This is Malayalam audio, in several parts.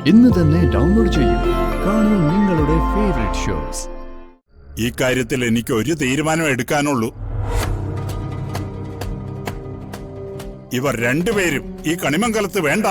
ഇന്ന് തന്നെ ഡൗൺലോഡ് ചെയ്യൂ. കാണൂ നിങ്ങളുടെ ഫേവറേറ്റ് ഷോസ്. ഈ കാര്യത്തിൽ എനിക്ക് ഒരു തീരുമാനം എടുക്കാനുള്ളൂ. ഇവർ രണ്ടുപേരും ഈ കണിമംഗലത്ത് വേണ്ട.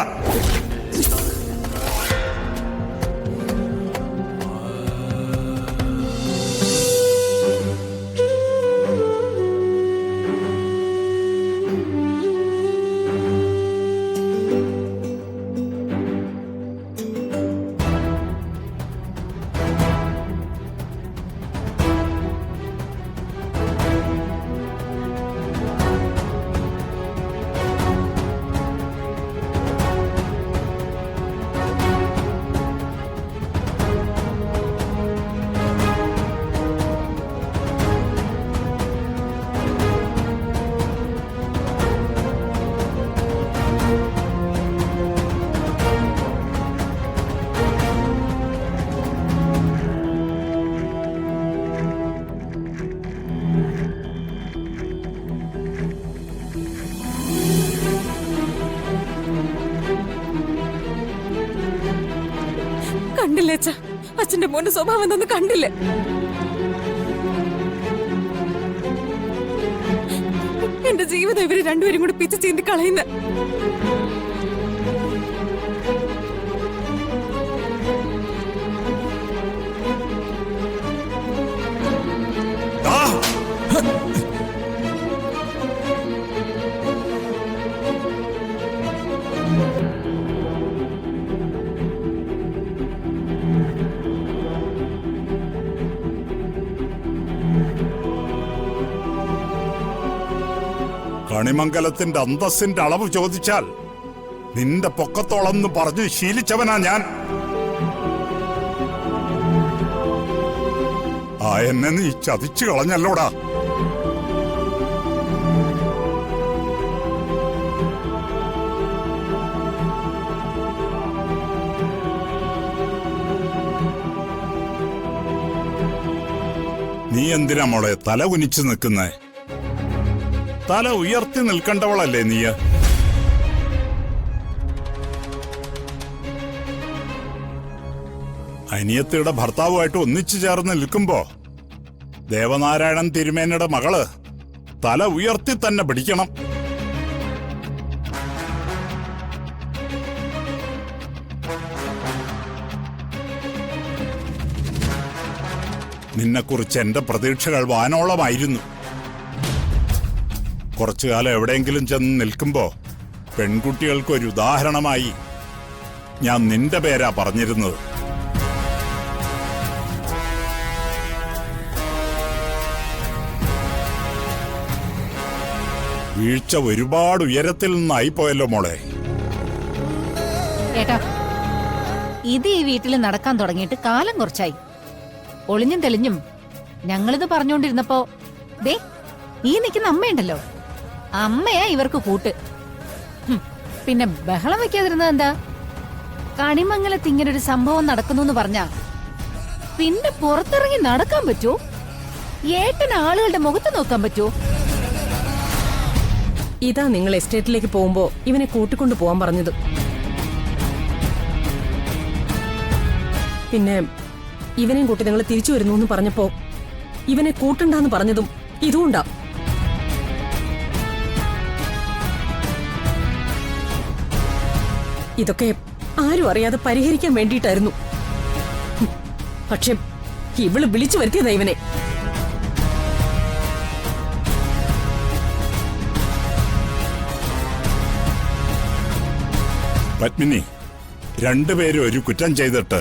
കണ്ടില്ലേ അച്ഛാ, അച്ഛന്റെ മോന്റെ സ്വഭാവം എന്തെന്ന് കണ്ടില്ലേ? എന്റെ ജീവിതം ഇവര് രണ്ടുപേരും കൂടി പിച്ച് ചീന്തി കളയുന്ന. കണിമംഗലത്തിന്റെ അന്തസ്സിന്റെ അളവ് ചോദിച്ചാൽ നിന്റെ പൊക്കത്തോളെന്ന് പറഞ്ഞു ശീലിച്ചവനാ ഞാൻ. എന്നെ നീ ചതിച്ചു കളഞ്ഞല്ലോടാ. നീ എന്തിനാ മോളെ തല കുനിച്ചു നിൽക്കുന്നേ? തല ഉയർത്തി നിൽക്കേണ്ടവളല്ലേ നീ? അനിയത്തിയുടെ ഭർത്താവുമായിട്ട് ഒന്നിച്ചു ചേർന്ന് നിൽക്കുമ്പോ ദേവനാരായണൻ തിരുമേനിയുടെ മകള് തല ഉയർത്തി തന്നെ പിടിക്കണം. നിന്നെക്കുറിച്ച് എന്റെ പ്രതീക്ഷകൾ വാനോളമായിരുന്നു. കുറച്ചുകാലം എവിടെയെങ്കിലും ചെന്ന് നിൽക്കുമ്പോ പെൺകുട്ടികൾക്കൊരു ഉദാഹരണമായി ഞാൻ നിന്റെ പേരാ പറഞ്ഞിരുന്നത്. വീഴ്ച ഒരുപാട് ഉയരത്തിൽ നിന്നായി പോയല്ലോ മോളെ. ഏട്ടാ, ഇത് ഈ വീട്ടിൽ നടക്കാൻ തുടങ്ങിയിട്ട് കാലം കുറച്ചായി. ഒളിഞ്ഞും തെളിഞ്ഞും ഞങ്ങളിത് പറഞ്ഞുകൊണ്ടിരുന്നപ്പോ ദേ ഈ നിൽക്കുന്ന അമ്മയുണ്ടല്ലോ, അമ്മയാ ഇവർക്ക് കൂട്ട്. പിന്നെ ബഹളം വെക്കാതിരുന്നത് എന്താ? കണിമംഗലത്ത് ഇങ്ങനൊരു സംഭവം നടക്കുന്നു പറഞ്ഞാ പിന്നെ പുറത്തിറങ്ങി നടക്കാൻ പറ്റൂ? ഏട്ടന് ആളുകളുടെ മുഖത്ത് നോക്കാൻ പറ്റൂ? ഇതാ നിങ്ങൾ എസ്റ്റേറ്റിലേക്ക് പോകുമ്പോ ഇവനെ കൂട്ടിക്കൊണ്ടു പോവാൻ പറഞ്ഞത്. പിന്നെ ഇവനെയും കൂട്ടി നിങ്ങൾ തിരിച്ചു വരുന്നു എന്ന് പറഞ്ഞപ്പോ ഇവനെ കൂട്ടണ്ടെന്ന് പറഞ്ഞതും ഇതുകൊണ്ടാ. ഇതൊക്കെ ആരും അറിയാതെ പരിഹരിക്കാൻ വേണ്ടിയിട്ടായിരുന്നു. പക്ഷെ ഇവള് വിളിച്ചു വരുത്തിയതാ ഇവനെ. പത്മിനി, രണ്ടുപേരും ഒരു കുറ്റം ചെയ്തിട്ട്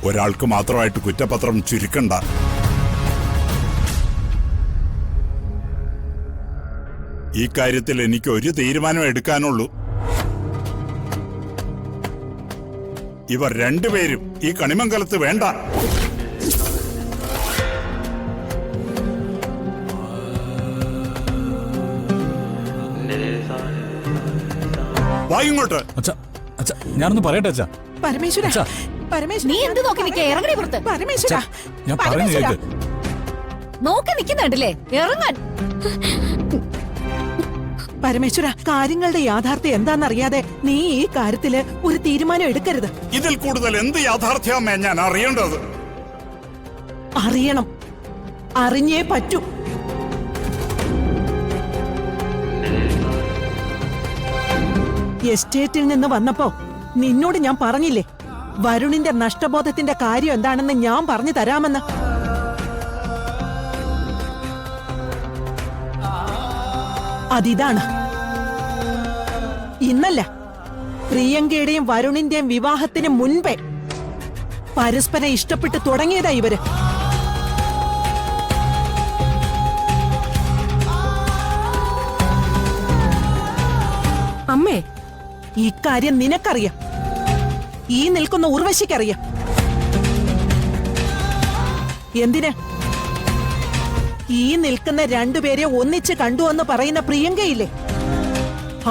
ഒരാൾക്ക് മാത്രമായിട്ട് കുറ്റപത്രം ചുരുക്കണ്ട. ഈ കാര്യത്തിൽ എനിക്ക് ഒരു തീരുമാനം എടുക്കാനുള്ളൂ. ഇവർ രണ്ടുപേരും ഈ കണിമംഗലത്ത് വേണ്ട. വായിങ്ങോട്ട്. ഞാനൊന്ന് പറയട്ടെ അച്ഛാ. പരമേശ്വര, നീ എന്ത് നോക്കി നിൽക്കാ? ഇറങ്ങണേ പുറത്ത്. പരമേശ്വര, ഞാൻ പറഞ്ഞു കേൾക്ക്. നോക്കി നിൽക്കുന്നുണ്ടല്ലേ? ഇറങ്ങാൻ. പരമേശ്വര, കാര്യങ്ങളുടെ യാഥാർത്ഥ്യം എന്താണെന്നറിയാതെ നീ ഈ കാര്യത്തില് ഒരു തീരുമാനം എടുക്കരുത്. ഇതിൽ കൂടുതൽ എന്ത് യാഥാർത്ഥ്യമേ ഞാൻ അറിയേണ്ടത്? അറിയണം, അറിഞ്ഞേ പറ്റൂ. എസ്റ്റേറ്റിൽ നിന്ന് വന്നപ്പോ നിന്നോട് ഞാൻ പറഞ്ഞില്ലേ, വരുണിന്റെ നഷ്ടബോധത്തിന്റെ കാര്യം എന്താണെന്ന് ഞാൻ പറഞ്ഞു തരാമെന്ന്. അതിതാണ്. ഇന്നല്ല, പ്രിയങ്കയുടെയും വരുണിന്റെയും വിവാഹത്തിന് മുൻപേ പരസ്പരം ഇഷ്ടപ്പെട്ട് തുടങ്ങിയതാ ഇവര്. അമ്മേ, ഇക്കാര്യം നിനക്കറിയാം, ഈ നിൽക്കുന്ന ഉർവശിക്കറിയാം. എന്തിന് ഈ നിൽക്കുന്ന രണ്ടുപേരെ ഒന്നിച്ച് കണ്ടു എന്ന് പറയുന്ന പ്രിയങ്കയില്ലേ,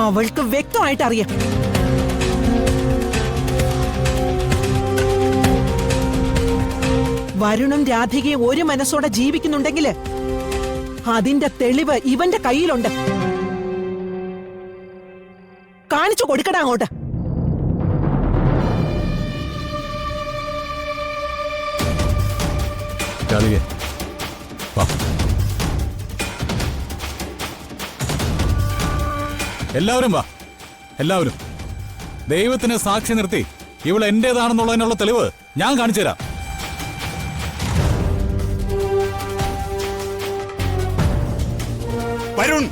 അവൾക്ക് വ്യക്തമായിട്ട് അറിയാം. വരുണും രാധികയും ഒരു മനസ്സോടെ ജീവിക്കുന്നുണ്ടെങ്കില് അതിന്റെ തെളിവ് ഇവന്റെ കയ്യിലുണ്ട്. കാണിച്ചു കൊടുക്കടാ അങ്ങോട്ട്. രാധികേ, വാ. എല്ലാവരും വാ, എല്ലാവരും. ദൈവത്തിന് സാക്ഷി നിർത്തി ഇവൾ എന്റേതാണെന്നുള്ളതിനുള്ള തെളിവ് ഞാൻ കാണിച്ചു തരാം. വരുൺ,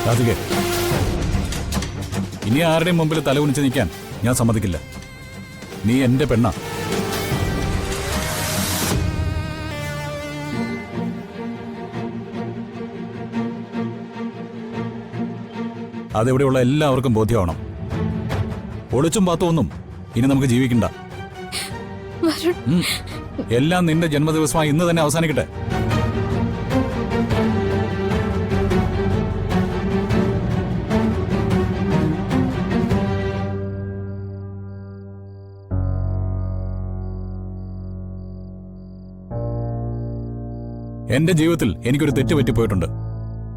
രാധികേ, ഇനി ആരുടെയും മുമ്പിൽ തലകുനിച്ച് നിൽക്കാൻ ഞാൻ സമ്മതിക്കില്ല. നീ എന്റെ പെണ്ണ. അതിവിടെയുള്ള എല്ലാവർക്കും ബോധ്യമാവണം. ഒളിച്ചും പാത്തുമൊന്നും ഇനി നമുക്ക് ജീവിക്കണ്ട. എല്ലാം നിന്റെ ജന്മദിവസമായി ഇന്ന് തന്നെ അവസാനിക്കട്ടെ. എന്റെ ജീവിതത്തിൽ എനിക്കൊരു തെറ്റ് പറ്റിപ്പോയിട്ടുണ്ട്.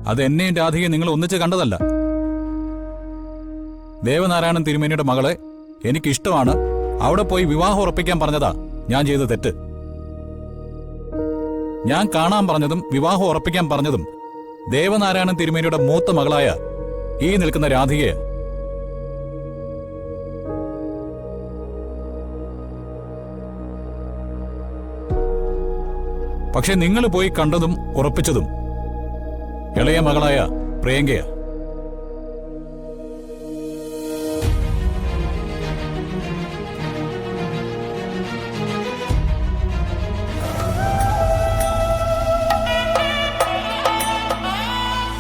അത് എന്നെയും രാധികയും നിങ്ങൾ ഒന്നിച്ച് കണ്ടതല്ല. ദേവനാരായണൻ തിരുമേനിയുടെ മകളെ എനിക്കിഷ്ടമാണ്, അവിടെ പോയി വിവാഹം ഉറപ്പിക്കാൻ പറഞ്ഞതാ ഞാൻ ചെയ്ത തെറ്റ്. ഞാൻ കാണാൻ പറഞ്ഞതും വിവാഹം ഉറപ്പിക്കാൻ പറഞ്ഞതും ദേവനാരായണൻ തിരുമേനിയുടെ മൂത്ത മകളായ ഈ നിൽക്കുന്ന രാധികയെ. പക്ഷെ നിങ്ങൾ പോയി കണ്ടതും ഉറപ്പിച്ചതും ഇളയ മകളായ പ്രിയങ്കയാ.